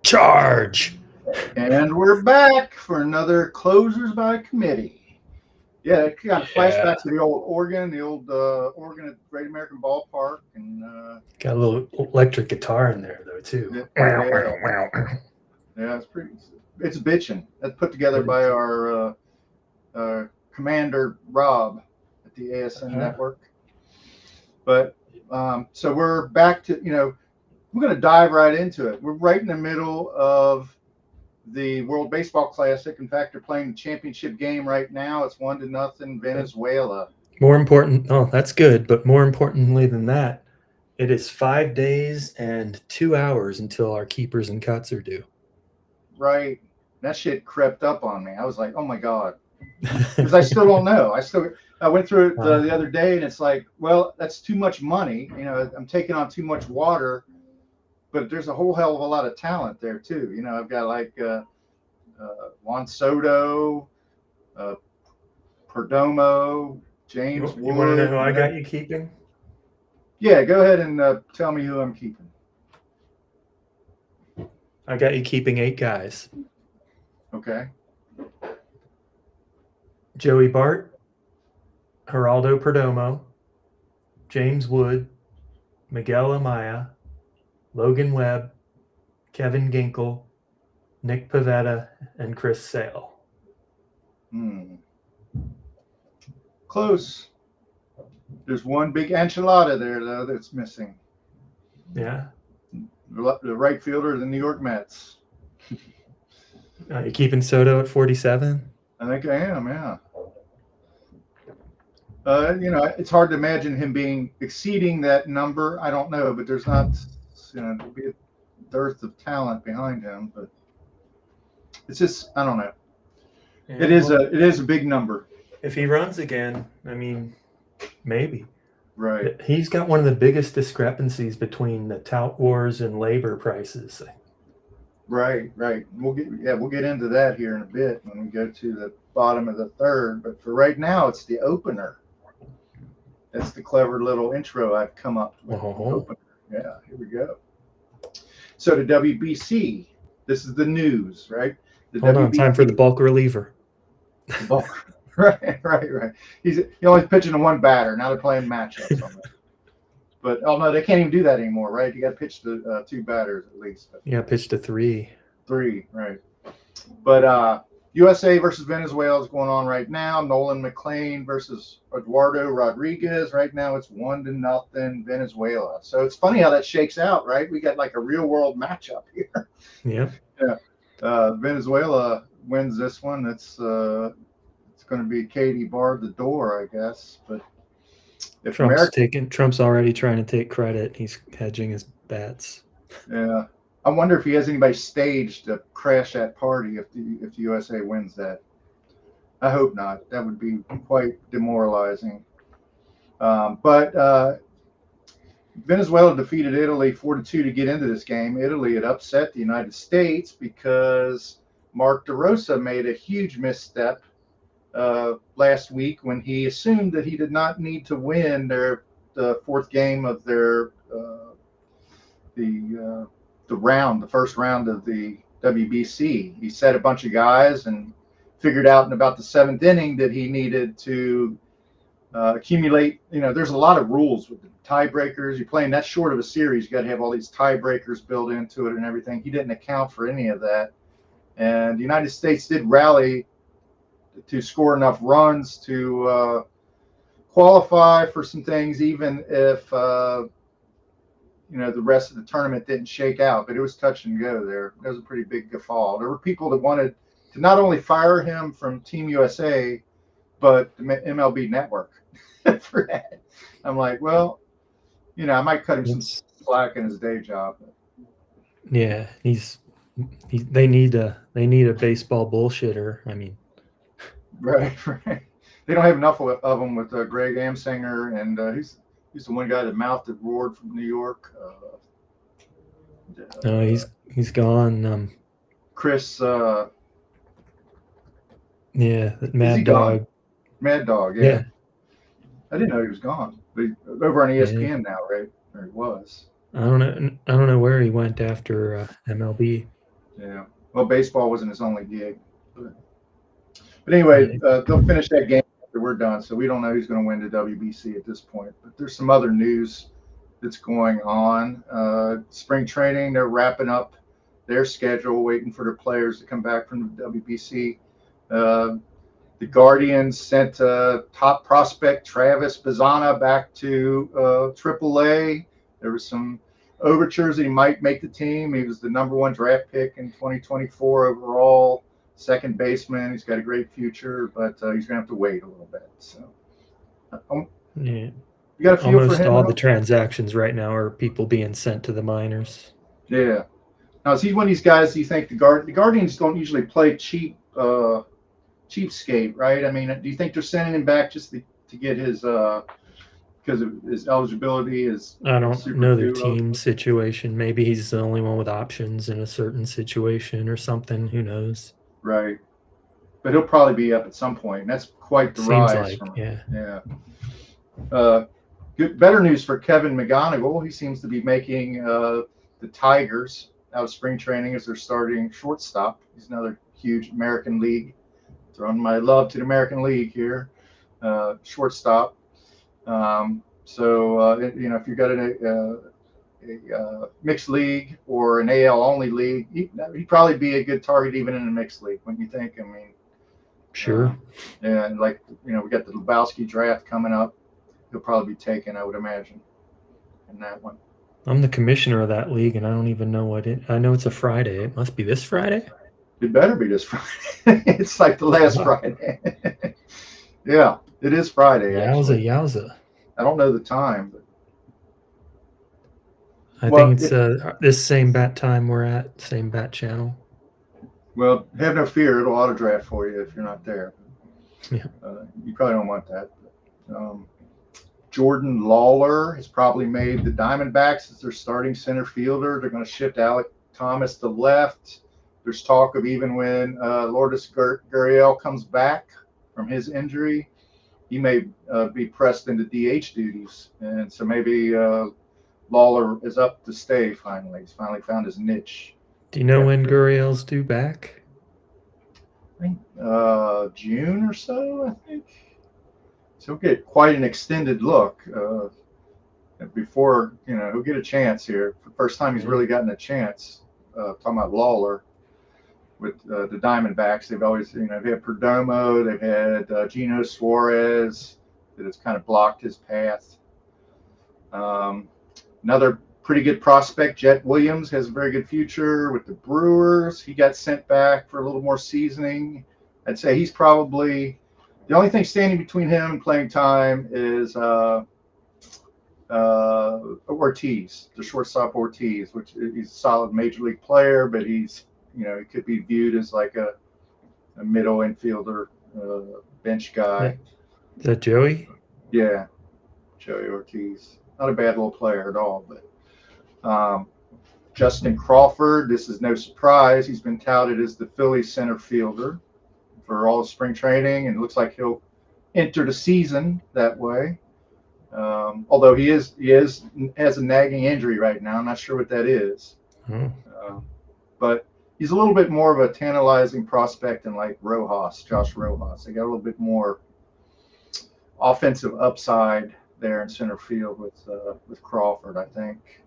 Charge! And we're back for another Closers by Committee. Yeah, it kind of flashbacks to the old Oregon at Great American Ballpark. And got a little electric guitar in there, though, too. Yeah, it's bitchin'. That's put together by our commander, Rob, at the ASN Network. But so we're back to, we're going to dive right into it. We're right in the middle of the World Baseball Classic. In fact, they're playing the championship game right now. It's 1-0 Venezuela. More important, that's good. But more importantly than that, it is 5 days and 2 hours until our keepers and cuts are due. Right. That shit crept up on me. I was like, oh my God. Because I still don't know. I went through it the other day, and it's like, well, that's too much money. I'm taking on too much water. But there's a whole hell of a lot of talent there too. I've got like Juan Soto, Perdomo, James Wood. You want to know who I got you keeping? Yeah, go ahead and tell me who I'm keeping. I got you keeping 8 guys. Okay. Joey Bart, Geraldo Perdomo, James Wood, Miguel Amaya, Logan Webb, Kevin Ginkel, Nick Pivetta, and Chris Sale. Close. There's one big enchilada there, though, that's missing. Yeah. The right fielder of the New York Mets. You keeping Soto at 47? I think I am, yeah. It's hard to imagine him exceeding that number. I don't know, but there's not, there'll be a dearth of talent behind him. But it's just, I don't know. Yeah, it is a big number. If he runs again, I mean, maybe. Right. He's got one of the biggest discrepancies between the tout wars and labor prices. Right. We'll get into that here in a bit when we go to the bottom of the third. But for right now, it's the opener. That's the clever little intro I've come up with. Opener. Yeah, here we go. So the WBC, this is the news, right? Hold on, time for the bulk reliever. Right. He's only pitching to one batter. Now they're playing matchups on that. But no, they can't even do that anymore, right? You got to pitch to 2 batters at least. Yeah, pitch to 3. 3, right. But USA versus Venezuela is going on right now. Nolan McLean versus Eduardo Rodriguez. Right now it's 1-0 Venezuela. So it's funny how that shakes out, right? We got like a real world matchup here. Yeah. Venezuela wins this one. It's going to be Katie barred the door, I guess. But if Trump's already trying to take credit. He's hedging his bets. Yeah. I wonder if he has anybody staged to crash that party if the USA wins that. I hope not. That would be quite demoralizing. But Venezuela defeated Italy 4-2 to get into this game. Italy had upset the United States because Mark DeRosa made a huge misstep last week when he assumed that he did not need to win the 4th game of their the first round of the WBC. He set a bunch of guys and figured out in about the 7th inning that he needed to accumulate. There's a lot of rules with the tiebreakers. You're playing that short of a series. You got to have all these tiebreakers built into it and everything. He didn't account for any of that. And the United States did rally to score enough runs to qualify for some things, even if the rest of the tournament didn't shake out. But it was touch and go there. It was a pretty big guffaw. There were people that wanted to not only fire him from Team USA, but the MLB Network for that. I'm like, well, I might cut him some slack in his day job. Yeah, they need a baseball bullshitter. I mean, right. They don't have enough of them with Greg Amsinger, and he's the one guy that mouthed it roared from New York. No, he's gone. Chris. Yeah, Mad Dog. Gone? Mad Dog. Yeah. I didn't know he was gone. But he's over on ESPN now, right? Or he was. I don't know where he went after MLB. Yeah. Well, baseball wasn't his only gig. But anyway, they'll finish that game after we're done, so we don't know who's going to win the WBC at this point. But there's some other news that's going on. Spring training, they're wrapping up their schedule, waiting for their players to come back from the WBC. The Guardians sent top prospect Travis Bazzana back to AAA. There was some overtures that he might make the team. He was the #1 draft pick in 2024 overall, second baseman. He's got a great future, but he's going to have to wait a little bit. So, yeah. You got a feel Almost for him? all the transactions right now are people being sent to the minors. Yeah. Now, is he one of these guys? Do you think the Guardians don't usually play cheapskate, right? I mean, do you think they're sending him back just to get his because of his eligibility? I don't know their team situation. Maybe he's the only one with options in a certain situation or something. Who knows? Right. But he'll probably be up at some point. And that's quite the Seems rise like, from yeah. Better news for Kevin McGonigal. He seems to be making the Tigers out of spring training as their starting shortstop. He's another huge American League. Throwing my love to the American League here. Shortstop. If you've got a mixed league or an AL only league, he'd probably be a good target even in a mixed league. Wouldn't you think? I mean, sure. And we got the Lebowski draft coming up. He'll probably be taken, I would imagine, in that one. I'm the commissioner of that league, and I don't even know I know it's a Friday. It must be this Friday. It better be this Friday. It's like the last Friday. Yeah, it is Friday. Actually. Yowza. I don't know the time, but I think it's this same bat time we're at, same bat channel. Well, have no fear. It'll auto draft for you if you're not there. Yeah. You probably don't want that. But, Jordan Lawler has probably made the Diamondbacks as their starting center fielder. They're going to shift Alec Thomas to left. There's talk of even when Lourdes Gurriel comes back from his injury, he may be pressed into DH duties. And so maybe Lawler is up to stay finally. He's finally found his niche. Do you know when Gurriel's due back? I think June or so, I think. So he'll get quite an extended look before, he'll get a chance here. For the first time he's really gotten a chance. Talking about Lawler with the Diamondbacks. They've always, they've had Perdomo, they've had Gino Suarez that has kind of blocked his path. Another pretty good prospect, Jet Williams, has a very good future with the Brewers. He got sent back for a little more seasoning. I'd say he's probably the only thing standing between him and playing time is Ortiz, the shortstop Ortiz, which he's a solid major league player, but he's, he could be viewed as like a middle infielder, bench guy. Is that Joey? Yeah, Joey Ortiz. Not a bad little player at all, but Justin Crawford, this is no surprise. He's been touted as the Phillies center fielder for all of spring training, and it looks like he'll enter the season that way. Although he has a nagging injury right now. I'm not sure what that is. But he's a little bit more of a tantalizing prospect than like Josh Rojas. They got a little bit more offensive upside there in center field with Crawford, I think.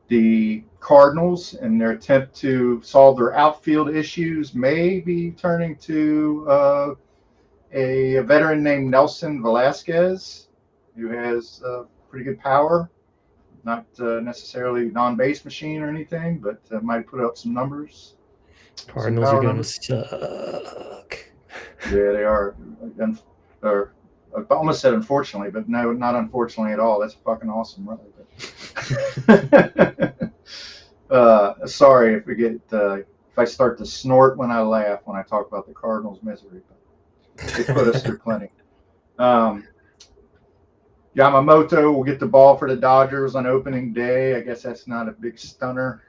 The Cardinals, in their attempt to solve their outfield issues, may be turning to a veteran named Nelson Velasquez, who has pretty good power. Not necessarily non-base machine or anything, but might put up some numbers. Cardinals are going to suck. Yeah, they are. I almost said unfortunately, but no, not unfortunately at all. That's fucking awesome, right? Sorry if I start to snort when I laugh when I talk about the Cardinals' misery. But they put us through plenty. Yamamoto will get the ball for the Dodgers on opening day. I guess that's not a big stunner.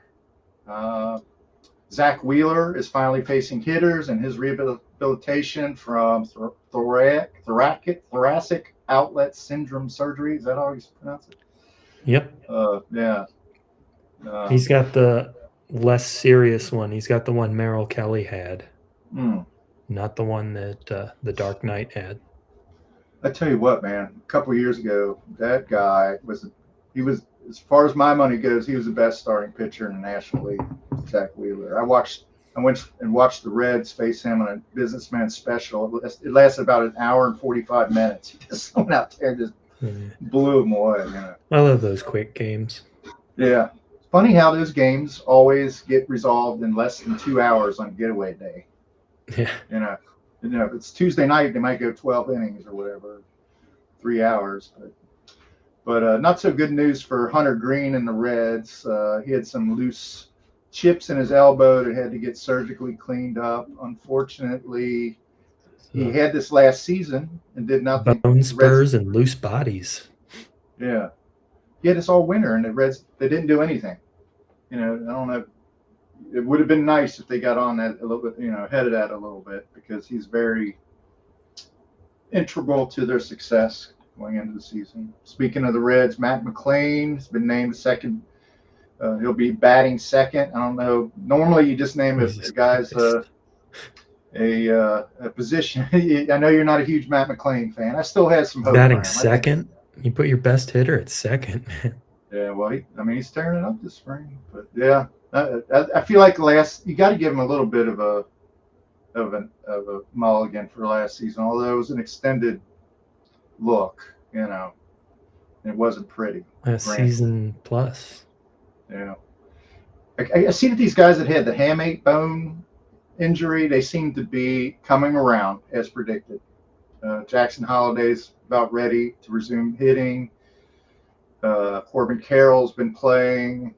Zach Wheeler is finally facing hitters, and his rehabilitation from thoracic outlet syndrome surgery. Is that how you pronounce it? Yep. Yeah. He's got the less serious one. He's got the one Merrill Kelly had, not the one that the Dark Knight had. I tell you what, man. A couple of years ago, that guy was as far as my money goes, he was the best starting pitcher in the National League. Zach Wheeler. I went and watched the Reds face him on a businessman special. It lasted about an hour and 45 minutes. He just went out there and just blew him away. You know. I love those quick games. Yeah. It's funny how those games always get resolved in less than 2 hours on getaway day. Yeah. You know, if it's Tuesday night, they might go 12 innings or whatever, 3 hours. But not so good news for Hunter Green and the Reds. He had some loose chips in his elbow that had to get surgically cleaned up. Unfortunately, he had this last season and did nothing. Bone spurs and loose bodies. Yeah. He had this all winter, and the Reds, they didn't do anything. You know, I don't know. It would have been nice if they got on that a little bit, you know, ahead of that a little bit, because he's very integral to their success going into the season. Speaking of the Reds, Matt McClain has been named second. He'll be batting second. I don't know. Normally, you just name a guy's a position. I know you're not a huge Matt McClain fan. I still have some hope. Batting second? You put your best hitter at second, man. Yeah, well, he's tearing it up this spring. But yeah, I feel like you got to give him a little bit of a mulligan for last season, although it was an extended look. You know, it wasn't pretty. A season plus. Yeah. I see that these guys that had the hamate bone injury, they seem to be coming around as predicted. Jackson Holliday's about ready to resume hitting. Corbin Carroll's been playing.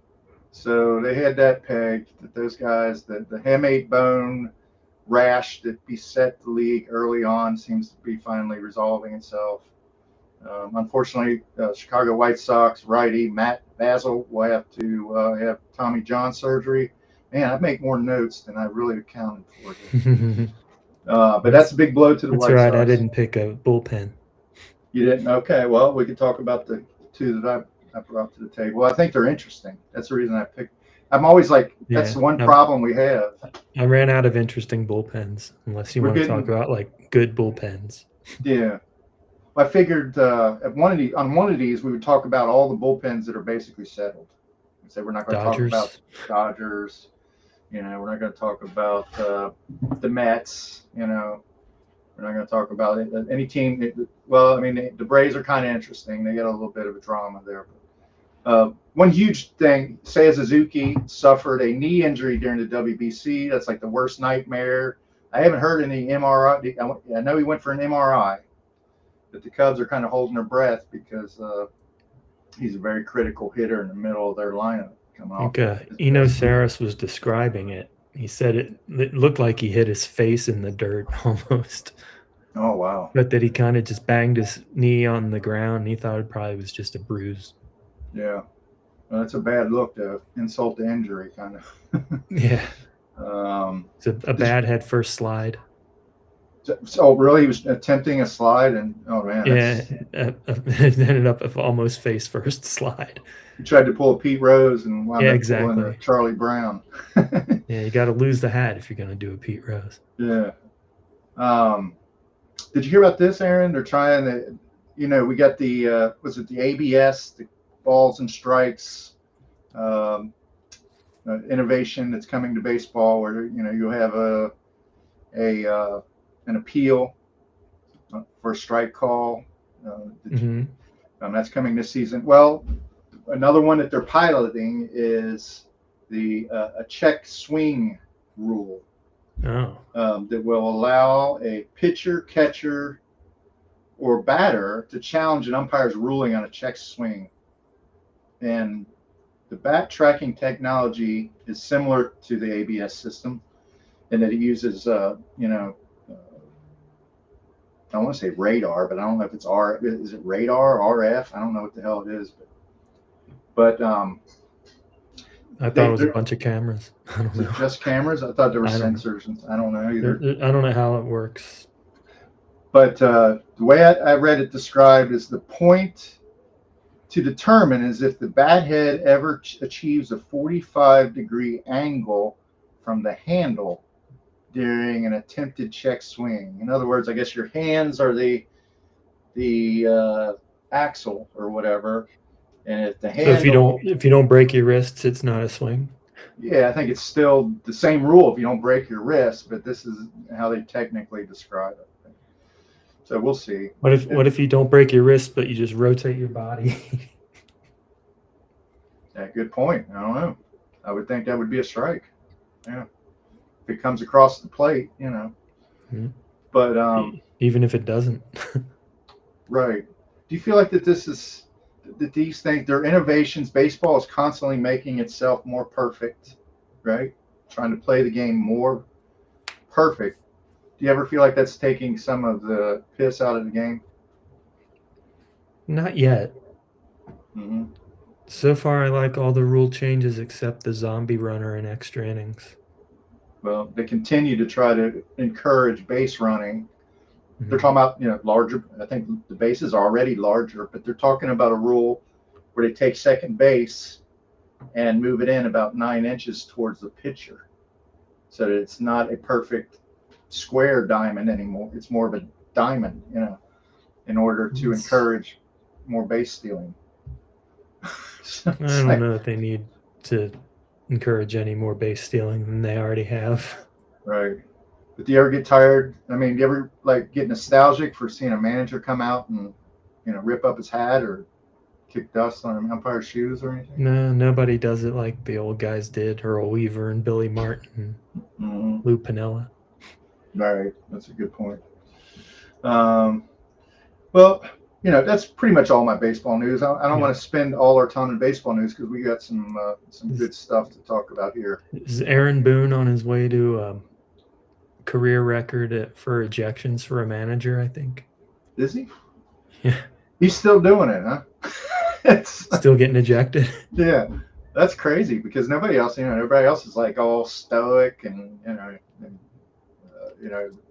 So they had that pegged, that those guys, that the hamate bone rash that beset the league early on seems to be finally resolving itself. Unfortunately, Chicago White Sox righty Matt Basil will have to have Tommy John surgery. Man, I make more notes than I really accounted for. But that's a big blow to the White Sox. That's right. I didn't pick a bullpen. You didn't? Okay. Well, we could talk about the two that I brought to the table. I think they're interesting. That's the reason I picked. I'm always like, that's the one problem we have. I ran out of interesting bullpens, unless you want to talk about like good bullpens. Yeah. I figured on one of these we would talk about all the bullpens that are basically settled. We say we're not going to talk about Dodgers. You know, we're not going to talk about the Mets. You know, we're not going to talk about any team. Well, I mean, the Braves are kind of interesting. They got a little bit of a drama there. One huge thing, Seiya Suzuki suffered a knee injury during the WBC. That's like the worst nightmare. I haven't heard any MRI. I know he went for an MRI. But the Cubs are kind of holding their breath because he's a very critical hitter in the middle of their lineup. I think Eno Saris was describing it. He said it looked like he hit his face in the dirt almost. Oh, wow. But that he kind of just banged his knee on the ground. And he thought it probably was just a bruise. Yeah. Well, that's a bad look to insult to injury, kind of. Yeah. It's a bad head first slide. So really, he was attempting a slide, and oh man, it ended up with almost face first slide. He tried to pull a Pete Rose and wound up pulling a Charlie Brown. Yeah, you got to lose the hat if you're going to do a Pete Rose. Yeah. Did you hear about this, Aaron? They're trying to, you know, we got the was it the ABS, the balls and strikes innovation that's coming to baseball, where you know you'll have an appeal for a strike call. That's coming this season. Well, another one that they're piloting is a check swing rule that will allow a pitcher, catcher, or batter to challenge an umpire's ruling on a check swing. And the bat tracking technology is similar to the ABS system in that it uses, I want to say radar, but I don't know if it's is it radar, RF? I don't know what the hell it is. But I thought it was a bunch of cameras. I don't know. Just cameras? I thought there were sensors. I don't know either. I don't know how it works. But the way I read it described is the point to determine is if the bat head ever achieves a 45-degree angle from the handle during an attempted check swing. In other words, I guess your hands are the axle or whatever, and if the So handle, if you don't break your wrists, it's not a swing. yeah, I think it's still the same rule if you don't break your wrist, but this is how they technically describe it. So we'll see. What if you don't break your wrist, but you just rotate your body? Yeah, good point. I don't know. I would think that would be a strike. Yeah, if it comes across the plate, Mhm. But Even if it doesn't. right. Do you feel like that these things, they're innovations? Baseball is constantly making itself more perfect, right? Trying to play the game more perfect. Do you ever feel like that's taking some of the piss out of the game? Not yet. Mm-hmm. So far, I like all the rule changes except the zombie runner in extra innings. Well, they continue to try to encourage base running. They're Mhm. talking about larger. I think the bases are already larger, but they're talking about a rule where they take second base and move it in about 9 inches towards the pitcher, so that it's not a perfect square diamond anymore. It's more of a diamond, in order to encourage more base stealing. So I it's don't like, know if they need to encourage any more base stealing than they already have. right. But do you ever get tired? I mean, do you ever like get nostalgic for seeing a manager come out and rip up his hat or kick dust on an umpire's shoes or anything? No, nobody does it like the old guys did. Earl Weaver and Billy Martin Mm-hmm. and Lou Piniella. Right, that's a good point. Um, well, that's pretty much all my baseball news. I don't Yeah. want to spend all our time in baseball news because we got some Is, good stuff to talk about here. is Aaron Boone on his way to career record for ejections for a manager, I think? Is he? Yeah. He's still doing it, huh? It's Still getting ejected. yeah, that's crazy because nobody else, everybody else is like all stoic and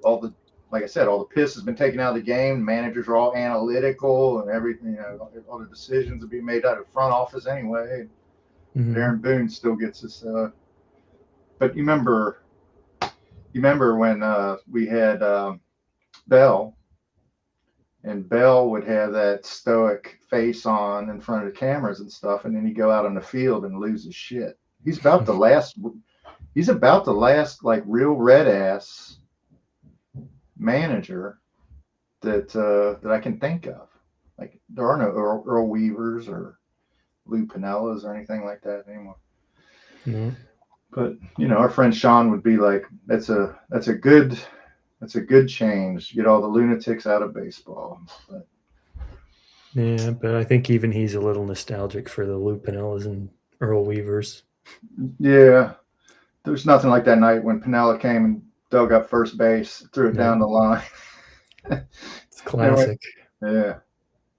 all the, like I said, all the piss has been taken out of the game. Managers are all analytical and everything. All the decisions are being made out of the front office anyway. But Mm-hmm. Aaron Boone still gets this. But you remember when we had Bell, and Bell would have that stoic face on in front of the cameras and stuff, and then he'd go out on the field and lose his shit. He's about the last. He's about the last like real red ass manager that I can think of. Like there are no Earl Weavers or Lou Pinellas or anything like that anymore. No. But our friend Sean would be like, that's a good change. Get all the lunatics out of baseball. But, Yeah, but I think even he's a little nostalgic for the Lou Pinellas and Earl Weavers. yeah, there's nothing like that night when Pinella came and dug up first base, threw it down the line. It's classic. Yeah,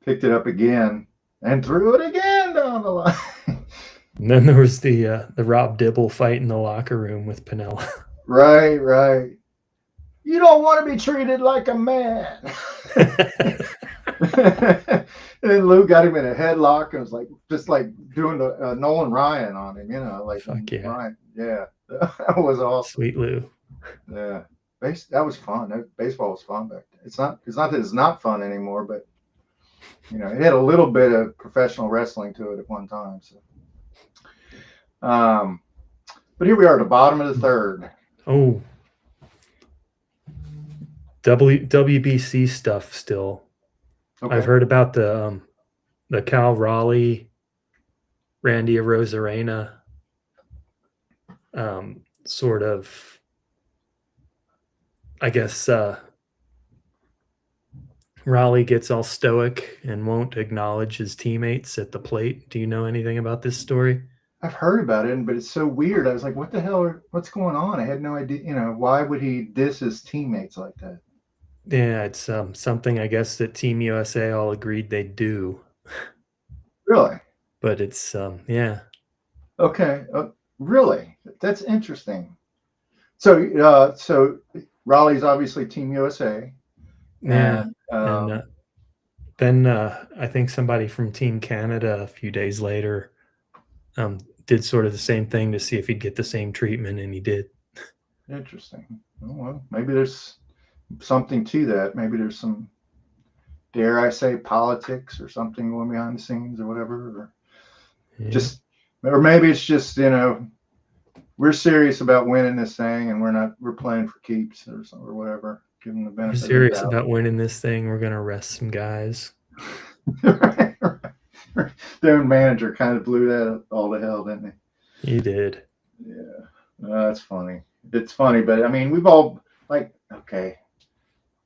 picked it up again and threw it again down the line. And then there was the Rob Dibble fight in the locker room with Pinella. Right. You don't want to be treated like a man. And Lou got him in a headlock and was like, just like doing the Nolan Ryan on him, like Fuck yeah. Ryan. Yeah, that was awesome. Sweet Lou. Yeah, that was fun. Baseball was fun back then. It's not that it's not fun anymore, but it had a little bit of professional wrestling to it at one time. So, but here we are at the bottom of the third. Oh, WBC stuff still. Okay. I've heard about the Cal Raleigh, Randy Arozarena sort of, I guess Raleigh gets all stoic and won't acknowledge his teammates at the plate. Do you know anything about this story? I've heard about it, but it's so weird. I was like, what the hell? What's going on? I had no idea. Why would he diss his teammates like that? Yeah, it's something I guess that Team USA all agreed they'd do. Really? But it's yeah. Okay. Really? That's interesting. So Raleigh's obviously Team USA, Yeah. and Then I think somebody from Team Canada a few days later did sort of the same thing to see if he'd get the same treatment, and he did. Interesting. Oh, well, maybe there's something to that. Maybe there's some, dare I say, politics or something going behind the scenes or whatever. Or or maybe it's just, we're serious about winning this thing and we're playing for keeps or whatever. Give them the We're benefit serious of the about winning this thing. We're gonna rest some guys. doubt. Their manager kind of blew that all to hell, didn't he? He did. Yeah, that's funny. It's funny, but I mean, we've all okay.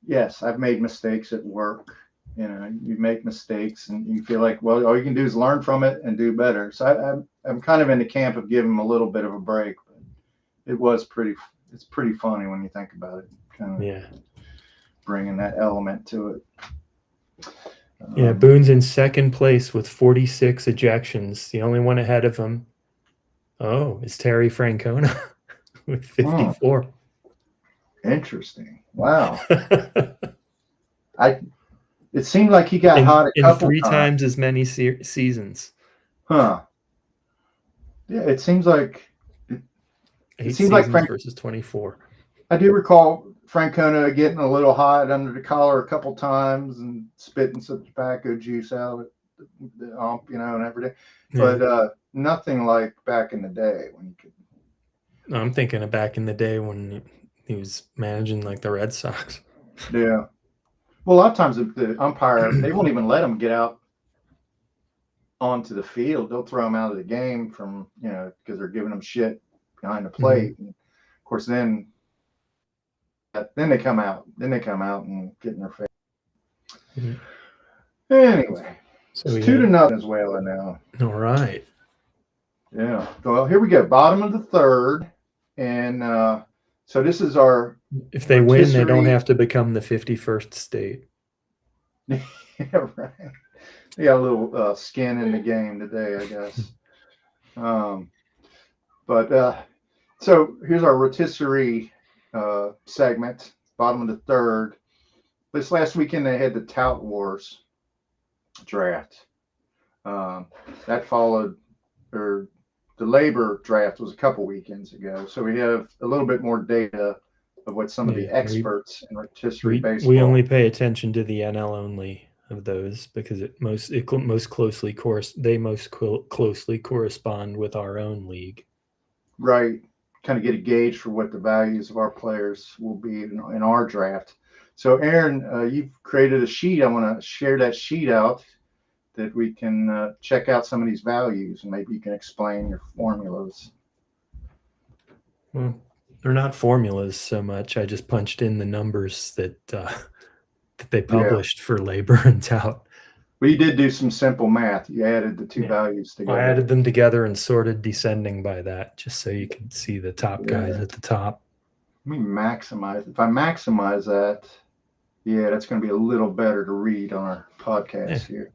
Yes, I've made mistakes at work. You make mistakes, and you feel like, well, all you can do is learn from it and do better. So I'm kind of in the camp of giving them a little bit of a break. But it's pretty funny when you think about it. Kind of bringing that element to it. Yeah, Boone's in second place with 46 ejections. The only one ahead of him, is Terry Francona with 54. Interesting. Wow. It seemed like he got hot a couple in 3 times as many seasons. Huh. Yeah, it seems like 8 seasons versus 24. I do recall Francona getting a little hot under the collar a couple times and spitting some tobacco juice out at the ump, and everything. But nothing like back in the day when you could. No, I'm thinking of back in the day when he was managing like the Red Sox. Yeah. Well, a lot of times the umpire, they won't even let them get out onto the field. They'll throw them out of the game from, because they're giving them shit behind the plate. And of course, then they come out. Then they come out and get in their face. Anyway, so it's 2-0 Venezuela now. All right. Yeah. Well, here we go. Bottom of the third. And so this is our. If they win, they don't have to become the 51st state. Yeah, right. They got a little skin in the game today, I guess. So here's our rotisserie segment, bottom of the third. This last weekend they had the Tout Wars draft. That followed, or the labor draft was a couple weekends ago. So we have a little bit more data of what some of the experts in rotisserie baseball. We only pay attention to the NL only of those because they most closely correspond with our own league. Right. Kind of get a gauge for what the values of our players will be in our draft. So Aaron, you've created a sheet. I want to share that sheet out that we can check out some of these values, and maybe you can explain your formulas. Well, they're not formulas so much. I just punched in the numbers that they published for labor and tout. Well, you did do some simple math. You added the two values together. I added them together and sorted descending by that, just so you can see the top guys at the top. Let me maximize. If I maximize that, that's going to be a little better to read on our podcast here.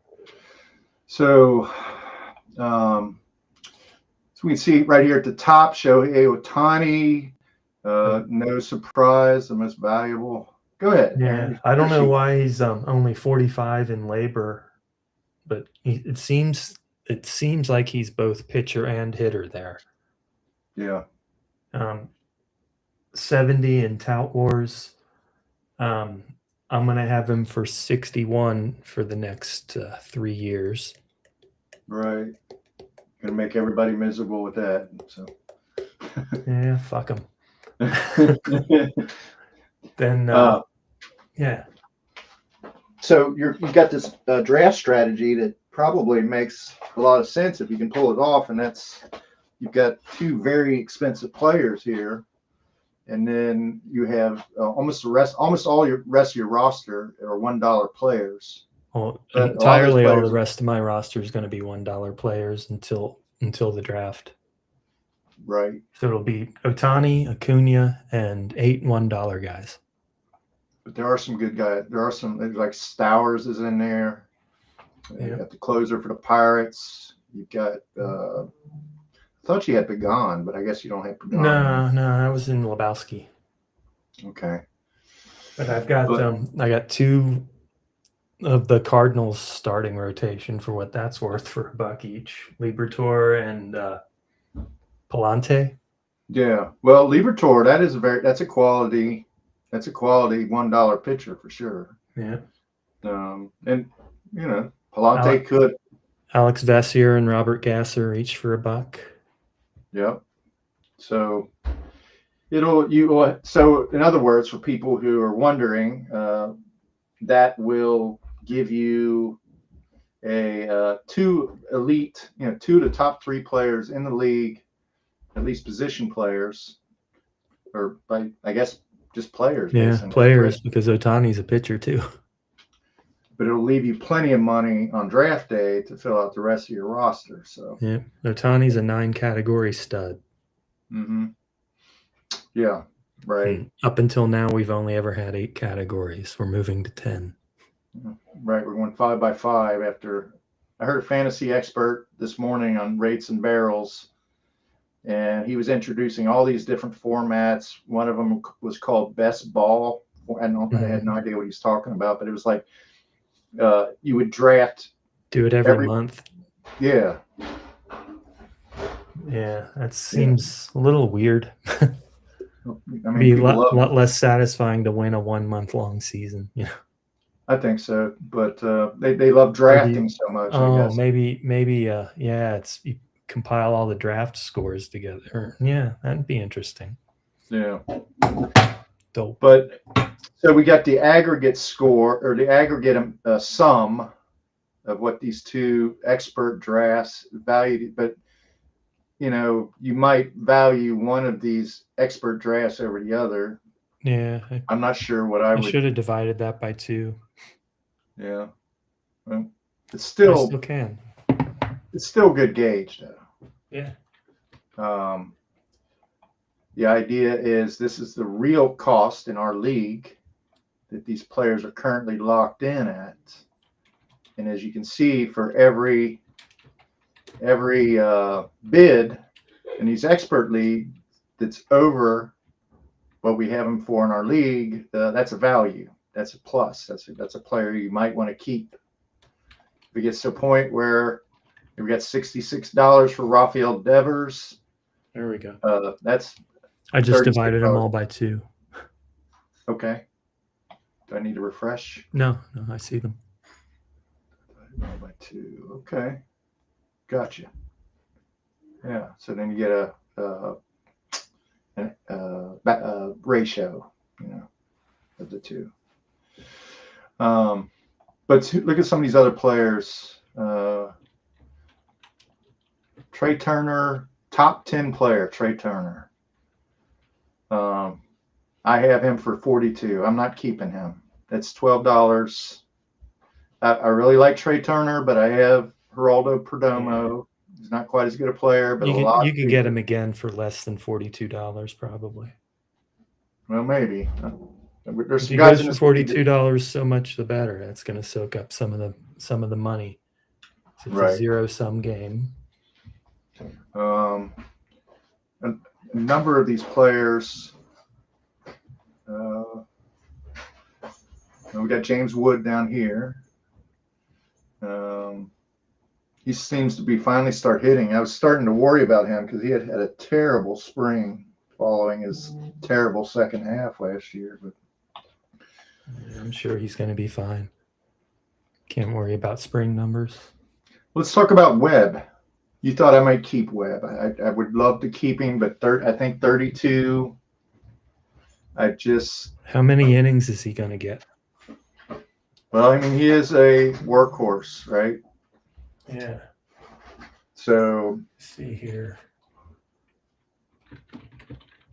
So, so we can see right here at the top, Shohei Ohtani, no surprise, the most valuable. Go ahead. Yeah, I don't know why he's only 45 in labor, but it seems like he's both pitcher and hitter there. Yeah. 70 in Tout Wars. I'm going to have him for 61 for the next 3 years. Right. Going to make everybody miserable with that. So. Yeah, fuck him. Then, So you've got this draft strategy that probably makes a lot of sense if you can pull it off, and that's you've got two very expensive players here. And then you have almost all your rest of your roster are $1 players. Well, entirely all the rest of my roster is going to be $1 players until the draft. Right. So it'll be Ohtani, Acuna, and 8 $1 guys. But there are some good guys. There's like Stowers is in there. You got the closer for the Pirates. You've got I thought you had Pagan, but I guess you don't have Pagan. No, I was in Lebowski. Okay. But I got 2 of the Cardinals starting rotation for what that's worth for $1 each. Liberatore and Palante. Yeah. Well, Liberatore, that's a quality $1 pitcher for sure. Yeah. And Palante could. Alex Vessier and Robert Gasser each for $1. Yep. So so in other words, for people who are wondering, that will give you a two elite, two of the top 3 players in the league, at least position players, or I guess just players. Yeah, basically. players, because Ohtani's a pitcher too. But it'll leave you plenty of money on draft day to fill out the rest of your roster. So yeah, Ohtani's a 9-category stud. Mm-hmm. Yeah, right. And up until now, we've only ever had 8 categories. We're moving to 10. Right, we're going 5 by 5 after. I heard a fantasy expert this morning on rates and barrels, and he was introducing all these different formats. One of them was called Best Ball. I had no idea what he's talking about, but it was like you would draft. Do it every month. Yeah. Yeah, that seems a little weird. I mean, be a lot less satisfying to win a 1-month-long season. Yeah. I think so, but they love drafting so much. Oh, I guess. maybe, it's you compile all the draft scores together. Yeah, that'd be interesting. Yeah. Dope. But so we got the aggregate score, or the aggregate sum of what these 2 expert drafts valued, but you might value one of these expert drafts over the other. Yeah, I'm not sure what I would. should have divided that by 2. Yeah, well, it's still. I still can. It's still good gauge though. Yeah. The idea is this is the real cost in our league that these players are currently locked in at, and as you can see, for every bid in these expert league that's over what we have them for in our league, that's a value. That's a plus. That's a player you might want to keep. If it gets to a point where we got $66 for Rafael Devers. There we go. I just divided them all by 2. Okay. Do I need to refresh? No, I see them. Divided by 2. Okay. Gotcha. Yeah. So then you get a ratio, of the 2. But look at some of these other players. Trey Turner, top 10 player, Trey Turner. I have him for 42. I'm not keeping him. That's $12. I really like Trey Turner, but I have Geraldo Perdomo. He's not quite as good a player, but you could get him again for less than $42, probably. Well, maybe. There's some guys for $42. So much the better. That's going to soak up some of the money. It's a zero-sum game. A number of these players. We got James Wood down here. He seems to be finally start hitting. I was starting to worry about him because he had a terrible spring following his terrible second half last year. But I'm sure he's going to be fine. Can't worry about spring numbers. Let's talk about Webb. You thought I might keep Webb. I would love to keep him, but I think 32. How many innings is he going to get? Well, I mean, he is a workhorse, right? Yeah. So let's see here.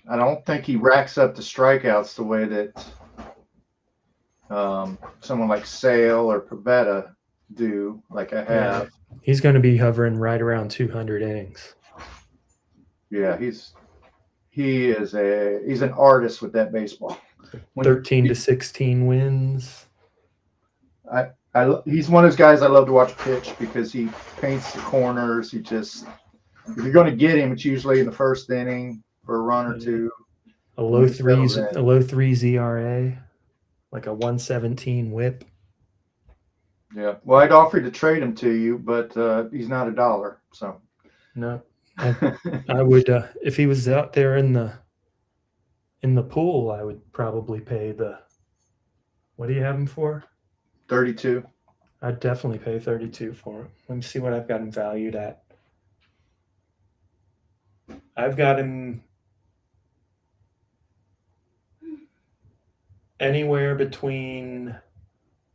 I don't think he racks up the strikeouts the way that someone like Sale or Pivetta do, like I have. Yeah. He's going to be hovering right around 200 innings. Yeah, he's an artist with that baseball. 13 to 16 wins. He's one of those guys I love to watch pitch because he paints the corners. If you're going to get him, it's usually in the first inning for a run or two. A low 3s ERA, like a 117 WHIP. Yeah. Well, I'd offer to trade him to you, but he's not $1. So No, I would if he was out there in the pool, I would probably pay the. What do you have him for? 32. I'd definitely pay 32 for him. Let me see what I've got him valued at. I've got him anywhere between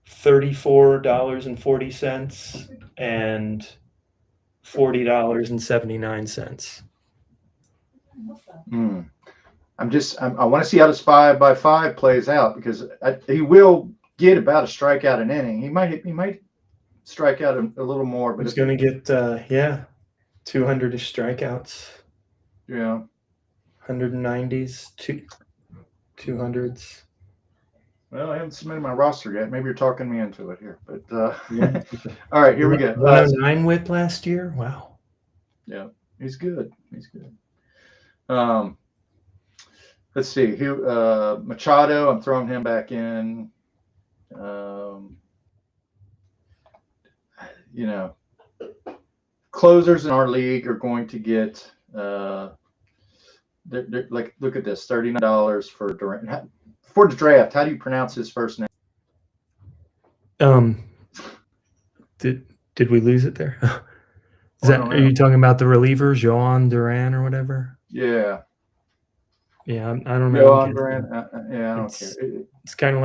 $34.40 and $40.79. I want to see how this 5x5 plays out, because he will get about a strikeout an inning. He might strike out a little more, but He's going to get 200-ish strikeouts. Yeah, 190s, 200s. Well, I haven't submitted my roster yet. Maybe you're talking me into it here, but Yeah. all right, here we go. 109 whip last year. Wow. Yeah, he's good. He's good. Let's see. Machado, I'm throwing him back in. Closers in our league are going to get they're like, look at this, $39 for Durant. For the draft, how do you pronounce his first name? Did we lose it there? Are you talking about the reliever, Joan Duran or whatever? Yeah. Yeah, I don't know. Joan Duran. Yeah, I don't care. It's kind of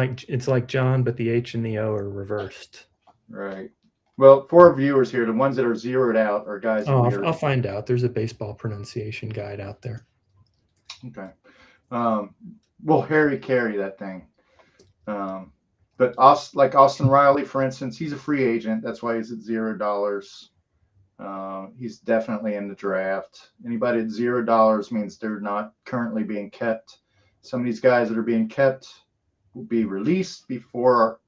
like John, but the H and the O are reversed. Right. Well, for our viewers here, the ones that are zeroed out are guys. I'll find out. There's a baseball pronunciation guide out there. Okay. We'll Harry carry that thing. But like Austin Riley, for instance, he's a free agent. That's why he's at $0. He's definitely in the draft. Anybody at $0 means they're not currently being kept. Some of these guys that are being kept will be released before,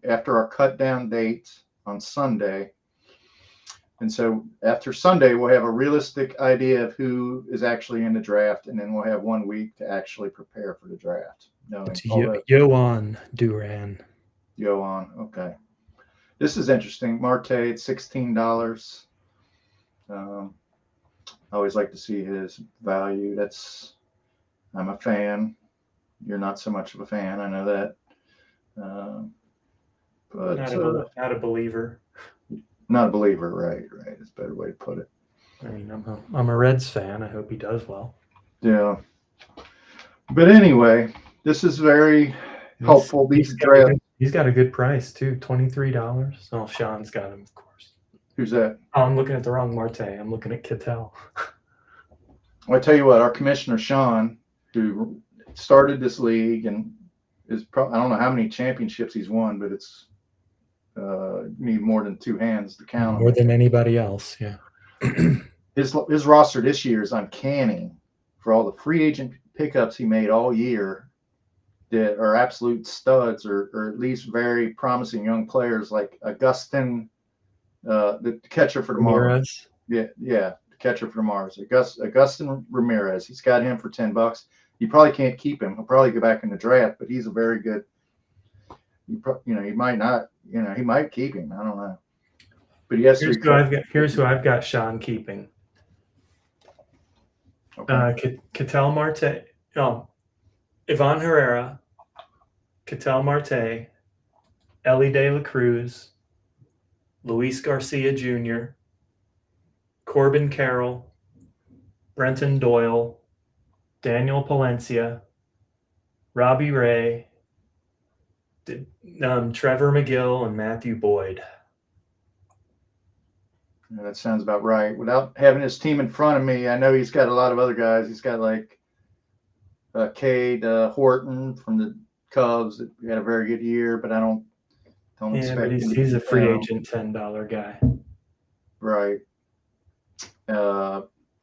after our cut down date on Sunday. And so after Sunday, we'll have a realistic idea of who is actually in the draft, and then we'll have 1 week to actually prepare for the draft. It's Joan Duran. Joan, okay. This is interesting. Marte at $16. I always like to see his value. I'm a fan. You're not so much of a fan. I know that. But not a believer. Not a believer, right? It's a better way to put it. I mean, I'm a Reds fan. I hope he does well. Yeah. But anyway, this is very helpful. He's got a good price too, $23. Oh, Sean's got him, of course. Who's that? Oh, I'm looking at the wrong Marte. I'm looking at Kittel. Well, I tell you what, our commissioner Sean, who started this league and I don't know how many championships he's won, but it's need more than two hands to count. More than anybody else, yeah. His roster this year is uncanny for all the free agent pickups he made all year that are absolute studs, or at least very promising young players like Augustin, the catcher for the Mars. Yeah, the catcher for the Mars. Augustin Ramirez. He's got him for $10. You probably can't keep him. He'll probably go back in the draft, but he's a very good. He might not. He might keep him. I don't know. But he has here's who I've got Sean keeping. Okay. Ketel Marte. No, Ivan Herrera, Ketel Marte, Ellie De La Cruz, Luis Garcia Jr., Corbin Carroll, Brenton Doyle, Daniel Palencia, Robbie Ray, Trevor McGill, and Matthew Boyd. Yeah, that sounds about right. Without having his team in front of me, I know he's got a lot of other guys. He's got like Cade Horton from the Cubs that had a very good year, but I don't expect him. He's a free agent $10 guy. Right.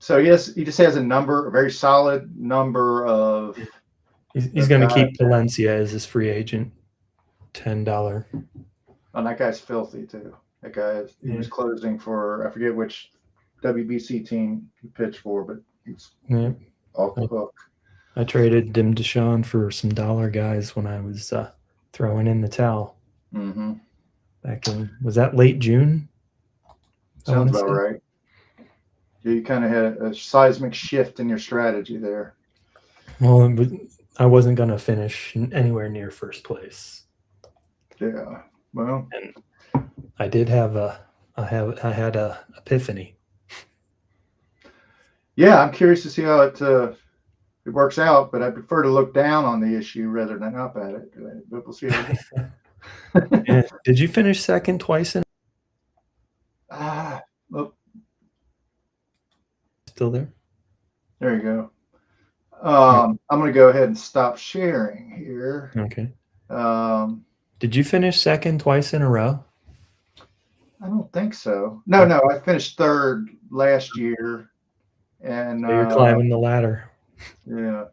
So yes, he just has a very solid number of. He's going to keep Palencia as his free agent $10. Oh, that guy's filthy too. That guy he was closing for, I forget which WBC team he pitched for, but he's off the hook. I traded him to Sean for some dollar guys when I was throwing in the towel. Mm-hmm. back in, was that late June? Sounds about right. Yeah, you kind of had a seismic shift in your strategy there. Well, I wasn't going to finish anywhere near first place. Yeah. Well, and I did have I had a epiphany. Yeah, I'm curious to see how it works out, but I prefer to look down on the issue rather than up at it. But we'll see how it goes. Yeah. Did you finish second twice in? Well, still there? There you go. I'm going to go ahead and stop sharing here. Okay. Did you finish second twice in a row? I don't think so. No, I finished third last year. And so you're climbing the ladder. Yeah.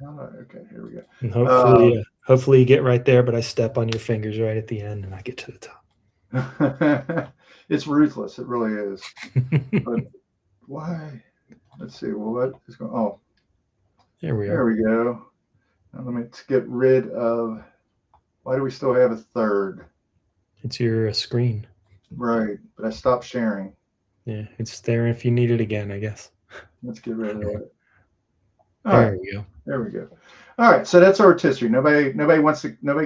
Okay, here we go. And hopefully you get right there, but I step on your fingers right at the end and I get to the top. It's ruthless. It really is. But why? Let's see. Well, what is going? Oh, there we go. Now let me get rid of. Why do we still have a third? It's your screen. Right, but I stopped sharing. Yeah, it's there if you need it again, I guess. Let's get rid of it. There we go. There we go. All right, so that's our rotisserie. Nobody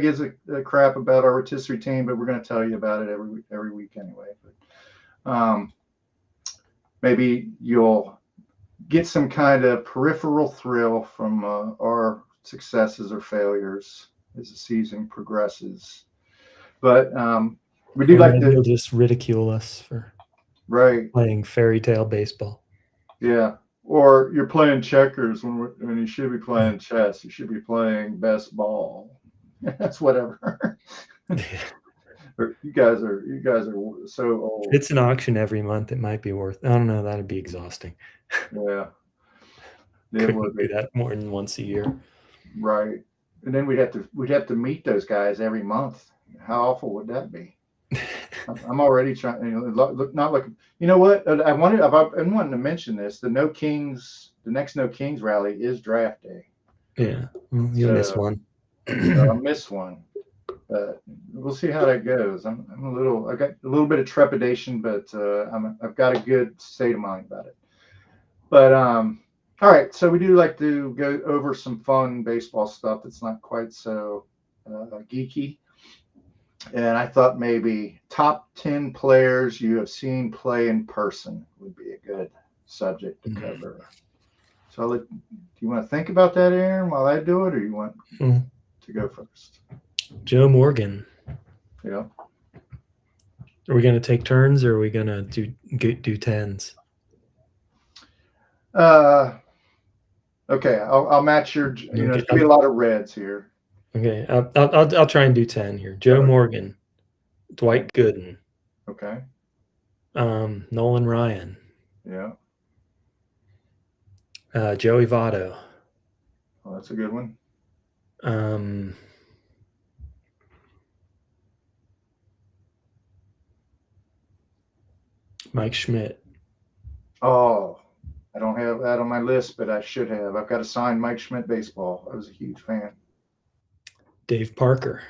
gives a crap about our rotisserie team, but we're going to tell you about it every week anyway. But, maybe you'll get some kind of peripheral thrill from our successes or failures as the season progresses. But we do like to. You'll just ridicule us for playing fairy tale baseball. Yeah. Or you're playing checkers when you should be playing chess. You should be playing best ball. That's whatever. You guys are so old. It's an auction every month. It might be worth. I don't know. That'd be exhausting. Yeah. Couldn't do that more than once a year. Right. And then we'd have to meet those guys every month. How awful would that be? I'm already trying. Not looking. You know what? I've been wanting to mention this. The next No Kings rally is draft day. Yeah, you'll miss one. I'll miss one. But we'll see how that goes. I got a little bit of trepidation, but I've got a good state of mind about it. But all right. So we do like to go over some fun baseball stuff that's not quite so geeky. And I thought maybe top 10 players you have seen play in person would be a good subject to cover. So do you want to think about that, Aaron, while I do it, or you want to go first? Joe Morgan. Yeah. Are we going to take turns, or are we going to do tens? Okay, I'll match your. There's gonna be a lot of reds here. Okay, I'll try and do 10 here. Joe Morgan, Dwight Gooden. Okay. Nolan Ryan. Yeah. Joey Votto. Oh, that's a good one. Mike Schmidt. Oh, I don't have that on my list, but I should have. I've got a signed Mike Schmidt baseball. I was a huge fan. Dave Parker.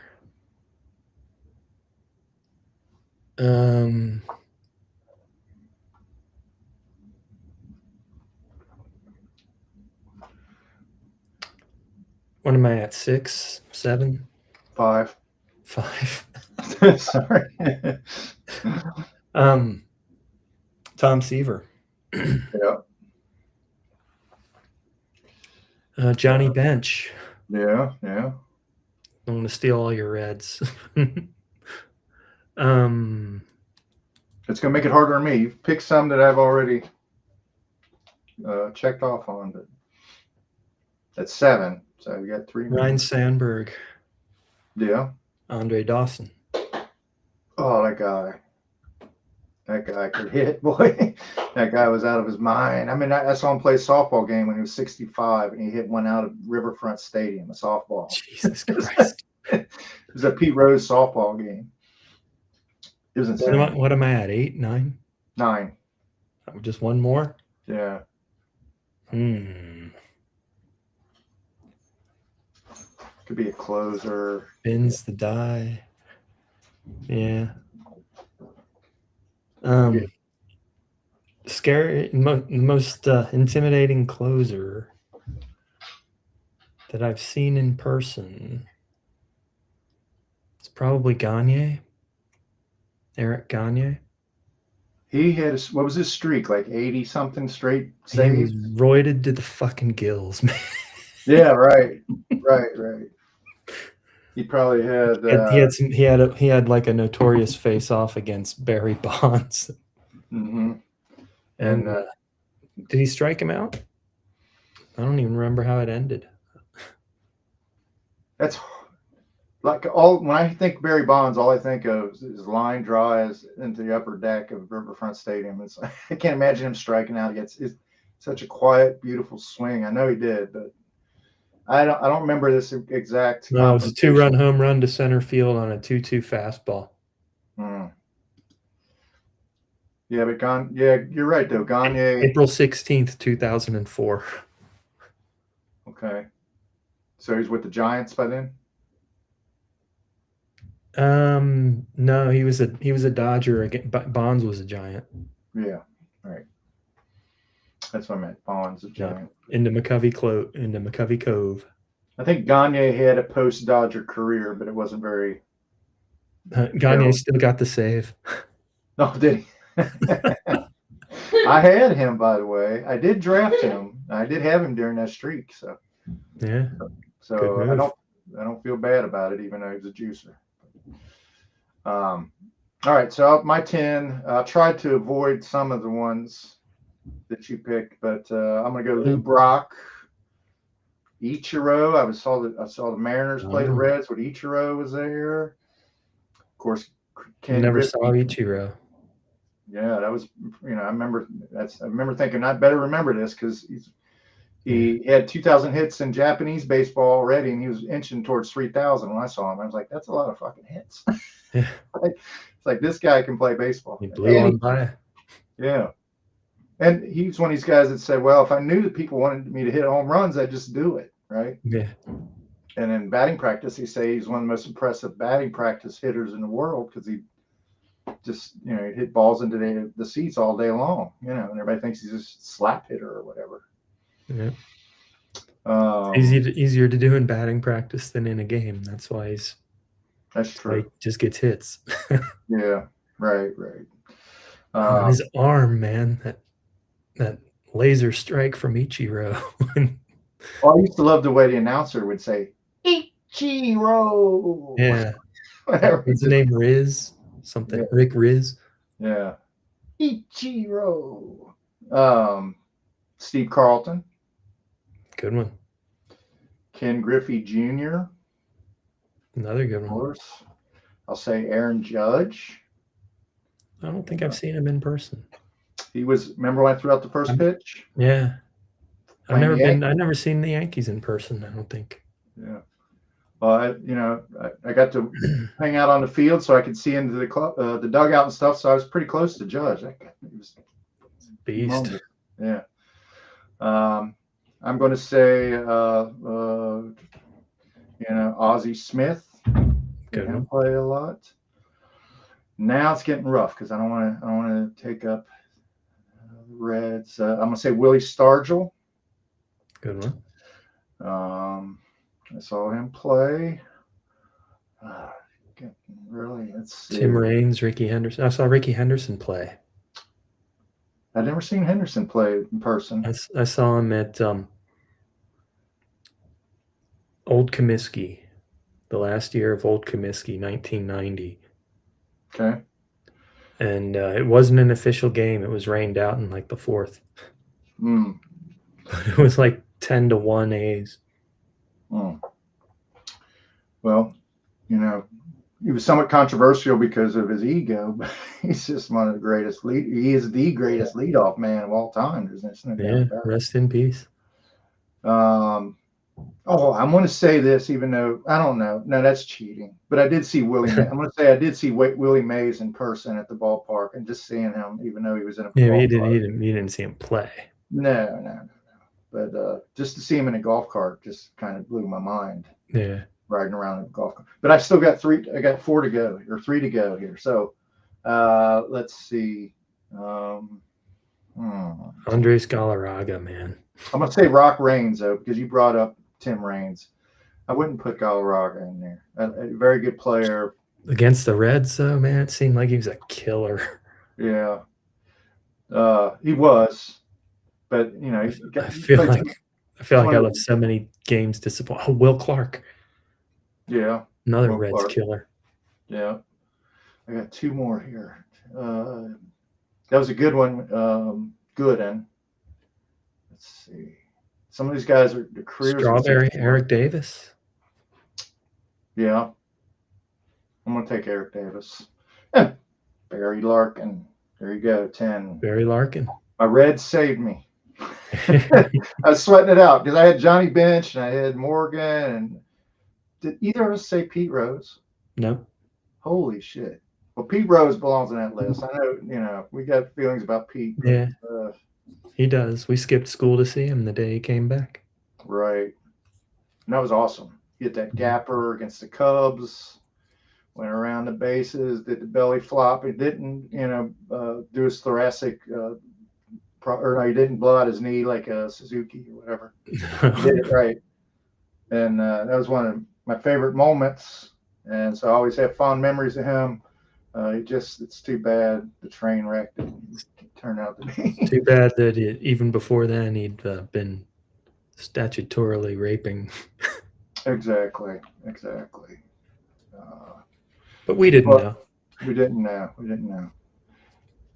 What am I at? 6, 7? 5. 5. Sorry. Tom Seaver. Yeah. Johnny Bench. Yeah. I want to steal all your reds. It's gonna make it harder on me. You've picked some that I've already checked off on, but that's 7. So you got 3 more. Ryan Sandberg. Yeah. Andre Dawson. Oh, that guy could hit, boy. That guy was out of his mind. I mean, I saw him play a softball game when he was 65, and he hit one out of Riverfront Stadium, a softball. Jesus Christ. It was a Pete Rose softball game. It was insane. What am I at? 8, 9? 9. Just one more? Yeah. Could be a closer. Spins the die. Yeah. Yeah. Scary, most intimidating closer that I've seen in person. It's probably Gagne. Eric Gagne. He had what was his streak? Like 80 something straight He was saves? roided to the fucking gills, man. Yeah, right. Right. He probably had He had like a notorious face off against Barry Bonds. mhm. And And did he strike him out? I don't even remember how it ended. that's like all when I think Barry Bonds, all I think of is line drives into the upper deck of Riverfront Stadium. It's I can't imagine him striking out against it's such a quiet, beautiful swing. I know he did, but I don't remember this exact No, it was a confrontation. 2-run home run to center field on a 2-2 fastball. Hmm. Yeah, but you're right though. Gagne. April 16th, 2004. Okay. So he's with the Giants by then? No, he was a Dodger. Bonds was a Giant. Yeah. Right. That's what I meant. Bonds, a Giant. Yeah. Into McCovey Cove. I think Gagne had a post-Dodger career, but it wasn't very. Gagne still got the save. No, did he? I had him, by the way. I did draft him. I did have him during that streak. So Yeah. So I don't feel bad about it, even though he's a juicer. All right, so my 10. I tried to avoid some of the ones that you picked, but I'm gonna go Lou Brock, Ichiro. I saw the Mariners play the Reds when Ichiro was there. Of course, Ken Never Griffey. saw Ichiro. Yeah, that was I remember thinking I better remember this because he had 2,000 hits in Japanese baseball already, and he was inching towards 3,000 when I saw him. I was like, that's a lot of fucking hits. Yeah. It's like this guy can play baseball. He blew on by. Yeah. And he's one of these guys that said, well, if I knew that people wanted me to hit home runs, I'd just do it. Right. Yeah. And in batting practice, they say he's one of the most impressive batting practice hitters in the world because he just, he hit balls into the seats all day long, and everybody thinks he's just a slap hitter or whatever. Yeah. Easier to do in batting practice than in a game. That's why that's true. He just gets hits. Yeah, right. His arm, man, that laser strike from Ichiro. I used to love the way the announcer would say Ichiro. Yeah. What's his name? Riz? Something. Yeah. Rick Riz. Yeah. Ichiro. Steve Carlton. Good one. Ken Griffey Jr. Another good one. Of course. I'll say Aaron Judge. I don't think I've seen him in person. Remember when I threw out the first pitch? Yeah. I've never seen the Yankees in person, I don't think. Yeah. Well, I got to hang out on the field so I could see into the dugout and stuff. So I was pretty close to Judge. He was beast. Yeah. I'm going to say, Ozzie Smith. Good one. Play a lot. Now it's getting rough because I don't want to take up the Reds. I'm going to say Willie Stargell. Good one. I saw him play. Let's see. Tim Raines, Ricky Henderson. I saw Ricky Henderson play. I've never seen Henderson play in person. I saw him at Old Comiskey, the last year of Old Comiskey, 1990. Okay. And it wasn't an official game. It was rained out in like the fourth. But it was like 10-1 A's. Well, he was somewhat controversial because of his ego, but he's just one of the greatest he is the greatest leadoff man of all time. There's no doubt about it. Rest in peace. I'm going to say this, even though I don't know. No, that's cheating. But I did see Willie. I'm going to say I did see Willie Mays in person at the ballpark, and just seeing him, even though he was in a ballpark. You didn't see him play. No. But just to see him in a golf cart just kind of blew my mind. Yeah. riding around a golf cart. But I still got 3. I got 4 to go, or 3 to go here. So let's see. Andres Galarraga, man. I'm gonna say Rock Reigns though, because you brought up Tim Raines. I wouldn't put Galarraga in there. A very good player. Against the Reds, though, man, it seemed like he was a killer. Yeah, he was. But you know, I feel like I left so many games disappointed. Oh, Will Clark. Yeah, another Will Reds Clark. Killer. Yeah, I got 2 more here. That was a good one. Good, and let's see. Some of these guys are the careers. Strawberry, Eric Davis. Yeah, I'm gonna take Eric Davis. Yeah. Barry Larkin. There you go, 10. Barry Larkin. My Reds saved me. I was sweating it out because I had Johnny Bench and I had Morgan. And did either of us say Pete Rose? No. Holy shit. Well, Pete Rose belongs on that list. I know, we got feelings about Pete. Yeah. He does. We skipped school to see him the day he came back. Right. And that was awesome. He hit that gapper against the Cubs, went around the bases, did the belly flop. He didn't, do his thoracic, he didn't blow out his knee like a Suzuki or whatever. He did it right. And that was one of my favorite moments. And so I always have fond memories of him. It's too bad the train wreck didn't turn out to be. Too bad that even before then he'd been statutorily raping. Exactly. But we didn't know. We didn't know.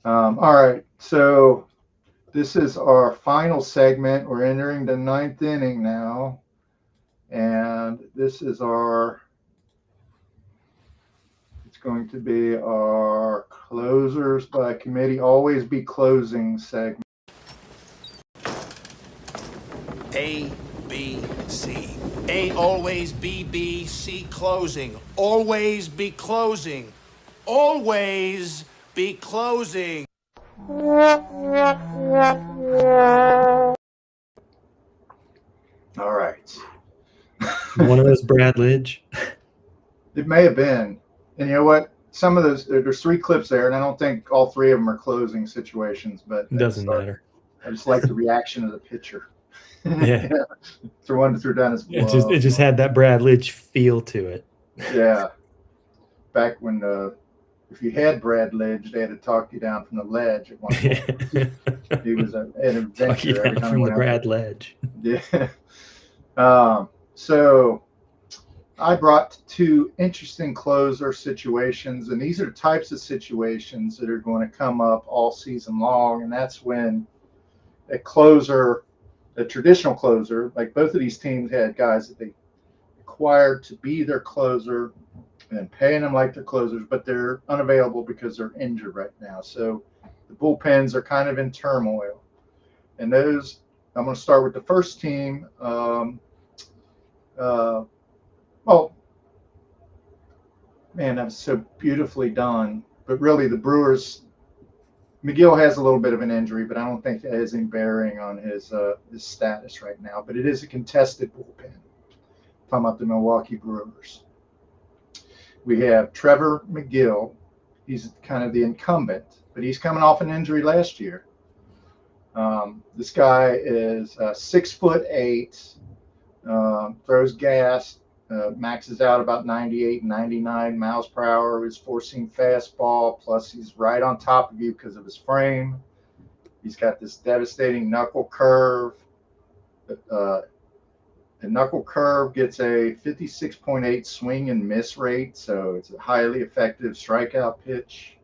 All right. So this is our final segment. We're entering the 9th inning now. And this is it's going to be our closers by committee, always be closing segment. A, B, C. A, always, B, C, closing. Always be closing. Always be closing. All right. One of those Brad Lidge. It may have been. And you know what? Some of those, there's 3 clips there, and I don't think all 3 of them are closing situations, but it doesn't matter. I just like the reaction of the pitcher. Yeah. Threw down his glove. It just had that Brad Lidge feel to it. Yeah. Back when if you had Brad Lidge, they had to talk you down from the ledge at one point. He was an adventure. Talk you down from the Brad Ledge. Yeah. So I brought 2 interesting closer situations, and these are the types of situations that are going to come up all season long, and that's when a traditional closer, like both of these teams had guys that they acquired to be their closer and paying them like their closers, but they're unavailable because they're injured right now. So the bullpens are kind of in turmoil. And those, I'm going to start with the first team. Man, that was so beautifully done. But really, the Brewers, McGill has a little bit of an injury, but I don't think it has any bearing on his status right now. But it is a contested bullpen. Talking about the Milwaukee Brewers. We have Trevor McGill. He's kind of the incumbent, but he's coming off an injury last year. This guy is 6'8", throws gas, maxes out about 98, 99 miles per hour. His four-seam fastball, plus he's right on top of you because of his frame. He's got this devastating knuckle curve. The knuckle curve gets a 56.8 swing and miss rate, so it's a highly effective strikeout pitch.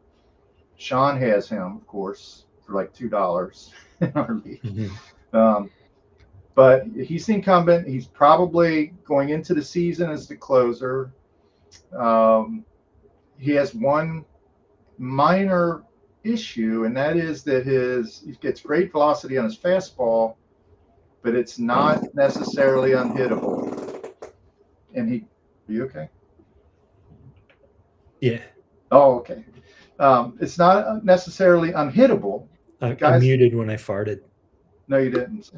Sean has him, of course, for like $2 in our league. Mm-hmm. But he's the incumbent. He's probably going into the season as the closer. He has one minor issue, and that is that he gets great velocity on his fastball, but it's not necessarily unhittable. And are you okay? Yeah. Oh, okay. It's not necessarily unhittable. I muted when I farted. No, you didn't.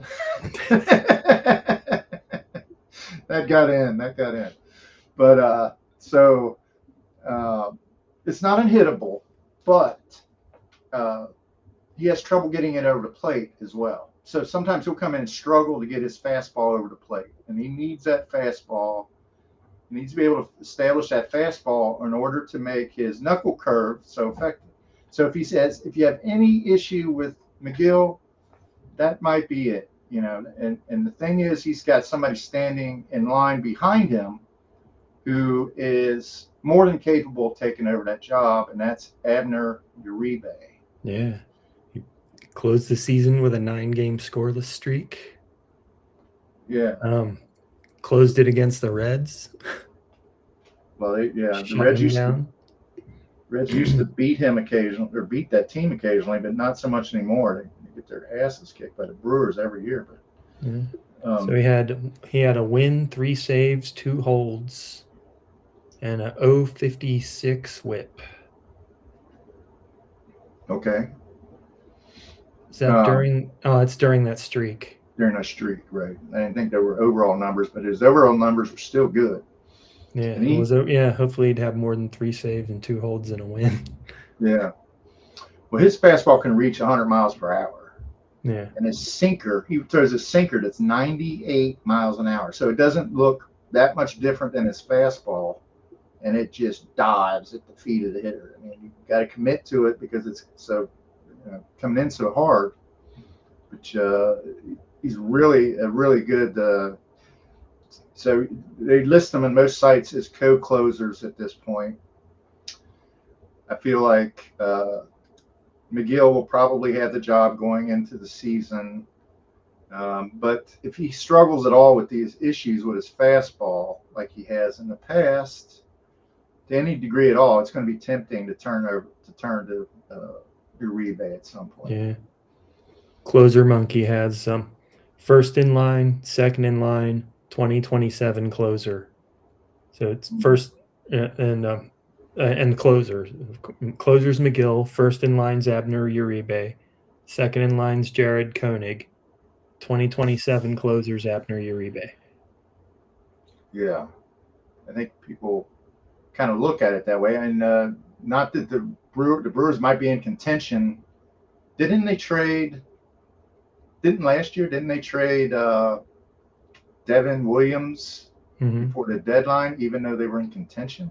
That got in. But it's not unhittable, but he has trouble getting it over the plate as well. So sometimes he'll come in and struggle to get his fastball over the plate, and he needs that fastball. He needs to be able to establish that fastball in order to make his knuckle curve so effective. So if he says, if you have any issue with McGill, that might be it, you know. And the thing is, he's got somebody standing in line behind him who is more than capable of taking over that job, and that's Abner Uribe. Yeah. He closed the season with a 9-game scoreless streak. Yeah. Closed it against the Reds. Well, the Shutting Reds used to beat him occasionally, or beat that team occasionally, but not so much anymore. They get their asses kicked by the Brewers every year. But so he had a win, 3 saves, 2 holds, and a 0.56 whip. Okay. Is that during? Oh, it's during that streak. During that streak, right? I didn't think there were overall numbers, but his overall numbers were still good. Yeah, hopefully he'd have more than 3 saves and 2 holds and a win. Yeah. Well, his fastball can reach 100 miles per hour. Yeah. And his sinker, he throws a sinker that's 98 miles an hour. So it doesn't look that much different than his fastball, and it just dives at the feet of the hitter. I mean, you've got to commit to it because it's so coming in so hard. But he's really a really good. So they list them in most sites as co-closers at this point. I feel like McGill will probably have the job going into the season. But if he struggles at all with these issues with his fastball, like he has in the past, to any degree at all, it's going to be tempting to turn to Uribe at some point. Yeah. Closer Monkey has first in line, second in line, 2027 closer. So it's first and closer. Closer's McGill. First in line's Abner Uribe. Second in line's Jared Koenig. 2027 closers Abner Uribe. Yeah, I think people kind of look at it that way, and not that the Brewers might be in contention. Didn't last year trade Devin Williams before the deadline, even though they were in contention?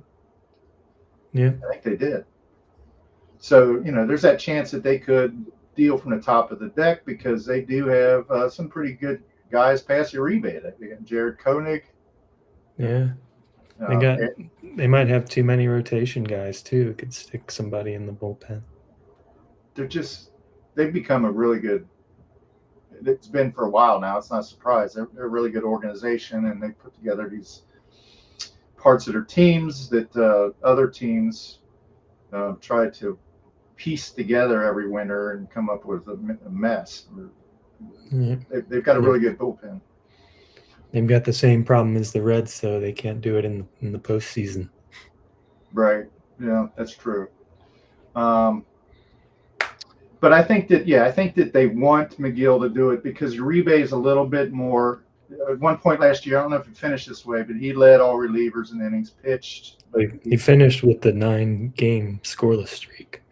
Yeah, I think they did. So, there's that chance that they could deal from the top of the deck because they do have some pretty good guys past Uribe. They got Jared Koenig. Yeah. They might have too many rotation guys too. Could stick somebody in the bullpen. They've become a really good. It's been for a while now. It's not a surprise. They're a really good organization, and they put together these parts of their teams that other teams try to piece together every winter and come up with a mess. Yeah. They've got a really good bullpen. They've got the same problem as the Reds, though. They can't do it in the postseason. Right. Yeah, that's true. But I think that they want McGill to do it because Uribe is a little bit more. At one point last year, I don't know if he finished this way, but he led all relievers in innings pitched. He finished with the 9-game scoreless streak.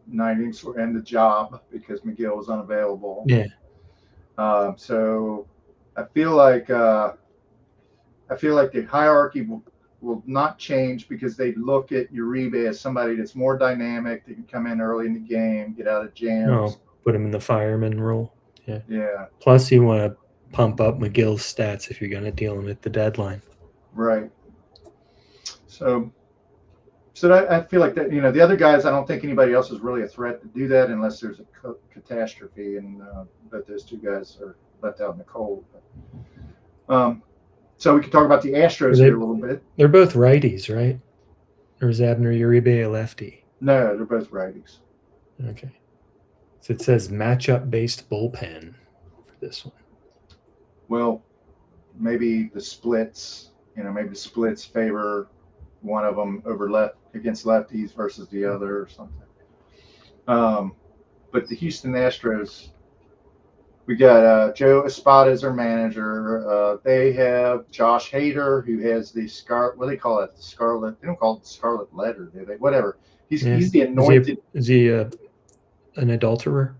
9 innings and the job because McGill was unavailable. Yeah. So I feel like the hierarchy will not change because they look at Uribe as somebody that's more dynamic, that can come in early in the game, get out of jams. Put him in the fireman role. Yeah. Yeah. Plus, you want to pump up McGill's stats if you're going to deal him at the deadline. Right. So I feel like that, the other guys, I don't think anybody else is really a threat to do that unless there's a catastrophe, and but those 2 guys are left out in the cold. So we can talk about the Astros here a little bit. They're both righties, right? Or is Abner Uribe a lefty? No, they're both righties. Okay. So it says matchup-based bullpen for this one. Well, maybe the splits favor one of them over against lefties versus the other or something. But the Houston Astros, We got Joe Espada as their manager. They have Josh Hader, who has the what do they call it? The Scarlet. They don't call it the Scarlet Letter, do they? Whatever. He's the anointed. Is he an adulterer?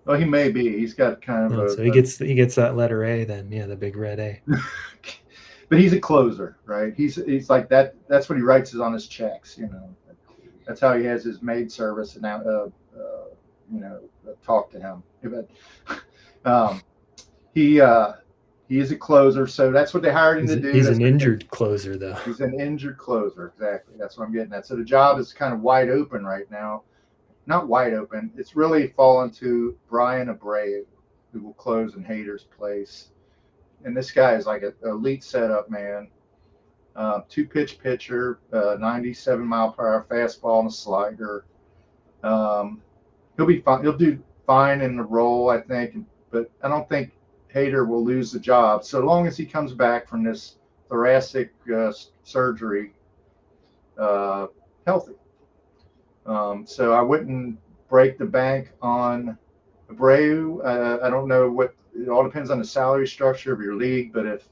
Well, he may be. He's got kind of so he gets that letter A then. Yeah, the big red A. But he's a closer, right? He's like that. That's what he writes on his checks. That's how he has his maid service and now talk to him. But he is a closer, so that's what they hired him to do. He's an injured closer, though. He's an injured closer, exactly. That's what I'm getting at. So the job is kind of wide open right now. Not wide open. It's really fallen to Brian Abreu, who will close in Hader's place. And this guy is like an elite setup man. 2-pitch pitcher, 97-mile-per-hour fastball and a slider. He'll be fine. He'll do fine in the role, I think. But I don't think Hader will lose the job so long as he comes back from this thoracic surgery healthy. So I wouldn't break the bank on Abreu. I don't know what. It all depends on the salary structure of your league, but if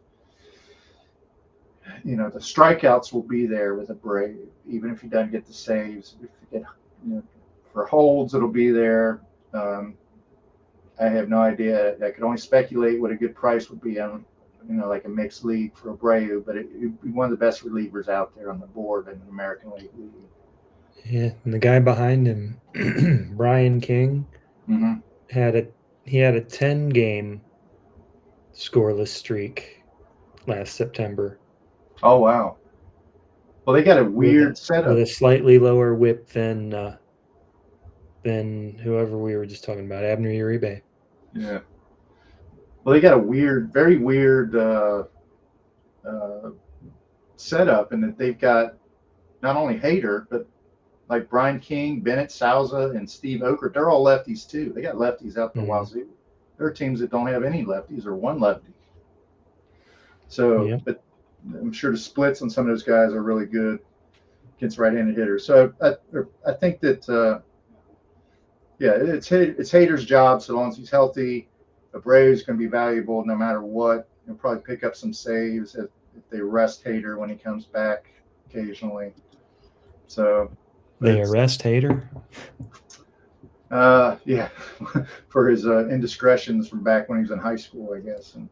the strikeouts will be there with Abreu, even if he doesn't get the saves. If you get for holds, it'll be there. I have no idea. I could only speculate what a good price would be on, like a mixed league for Abreu, but it'd be one of the best relievers out there on the board in an American League. Yeah, and the guy behind him, Brian King, had a 10-game scoreless streak last September. Oh wow! Well, they got a weird setup with a slightly lower WHIP than whoever we were just talking about, Abner Uribe. Yeah. Well, they got a very weird setup, in that they've got not only Hader, but like Brian King, Bennett Souza, and Steve Okert. They're all lefties too. They got lefties out the wazoo. There are teams that don't have any lefties or one lefty. So, but I'm sure the splits on some of those guys are really good against right-handed hitters. So I think that it's Hader's job so long as he's healthy. Abreu's going to be valuable no matter what. He'll probably pick up some saves if they rest Hader when he comes back occasionally. So they arrest Hader? Yeah, for his indiscretions from back when he was in high school, I guess, and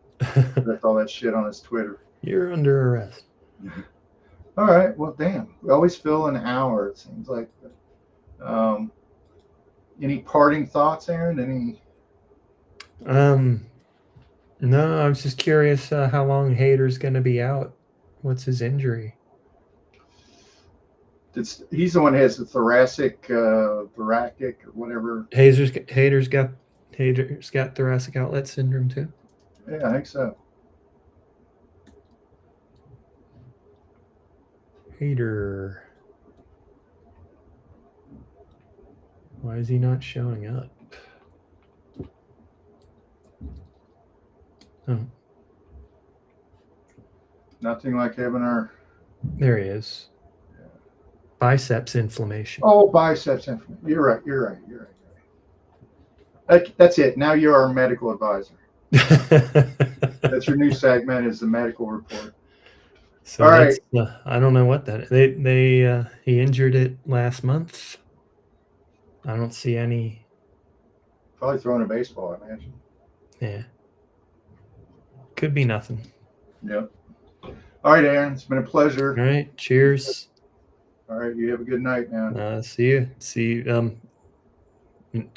left all that shit on his Twitter. You're under arrest. All right. Well, damn. We always fill an hour, it seems like. Any parting thoughts, Aaron? No, I was just curious how long Hader's going to be out. What's his injury? He's the one who has the thoracic or whatever. Hader's got thoracic outlet syndrome too. Yeah, I think so. Hader. Why is he not showing up? Oh. Nothing like having our. There he is. Yeah. Biceps inflammation. Oh, biceps inflammation. You're right. That's it. Now you're our medical advisor. That's your new segment, is the medical report. So all right. I don't know what that. He injured it last month. I don't see any. Probably throwing a baseball, I imagine. Yeah. Could be nothing. Yep. All right, Aaron. It's been a pleasure. All right. Cheers. All right. You have a good night now. See you.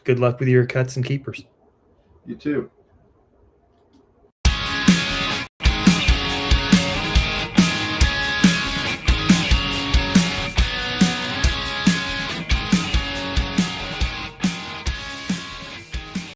Good luck with your cuts and keepers. You too.